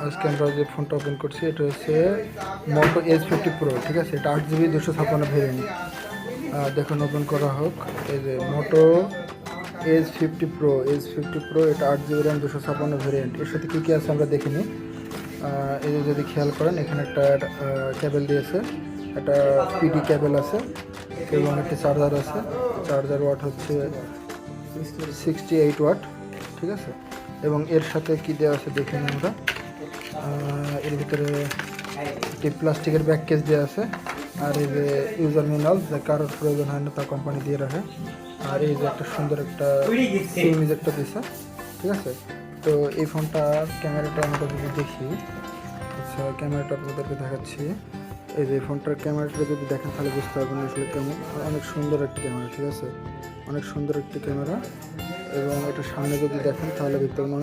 আজকে আমরা যে ফোনটা ওপেন করছি এটা হচ্ছে মোটো H50 Pro, ঠিক আছে। এটা 8GB 256 ভেরিয়েন্ট। দেখুন ওপেন করা হোক। এই যে মোটো H50 Pro এটা 8GB RAM 256 ভেরিয়েন্ট। এর সাথে কী কী আছে আমরা দেখিনি। এই যে যদি খেয়াল করেন এখানে একটা কেবল দিয়েছে, একটা পিডি কেবল আছে এবং একটা চার্জার আছে। চার্জার ওয়াট হচ্ছে 68 ওয়াট, ঠিক আছে। এবং এর সাথে কি দেওয়া আছে দেখে নিই আমরা। এর ভিতরে একটি প্লাস্টিকের ব্যাক কেস দেওয়া আছে, আর এই যে ইউজার ম্যানুয়াল, যা কারোর প্রয়োজন হয় না তা কোম্পানি দিয়ে রাখে। আর এই যে একটা সুন্দর একটা ইমেজ একটা দিছে, ঠিক আছে। তো এই ফোনটার ক্যামেরাটা আমরা যদি দেখি, আচ্ছা ক্যামেরাটা আপনাদেরকে দেখাচ্ছি। এই যে ফোনটার ক্যামেরাটা যদি দেখেন তাহলে বুঝতে পারবেন আসলে কেমন। অনেক সুন্দর একটি ক্যামেরা, ঠিক আছে, অনেক সুন্দর একটি ক্যামেরা। এবং এটা সামনে যদি দেখেন তাহলে দেখতে পাবেন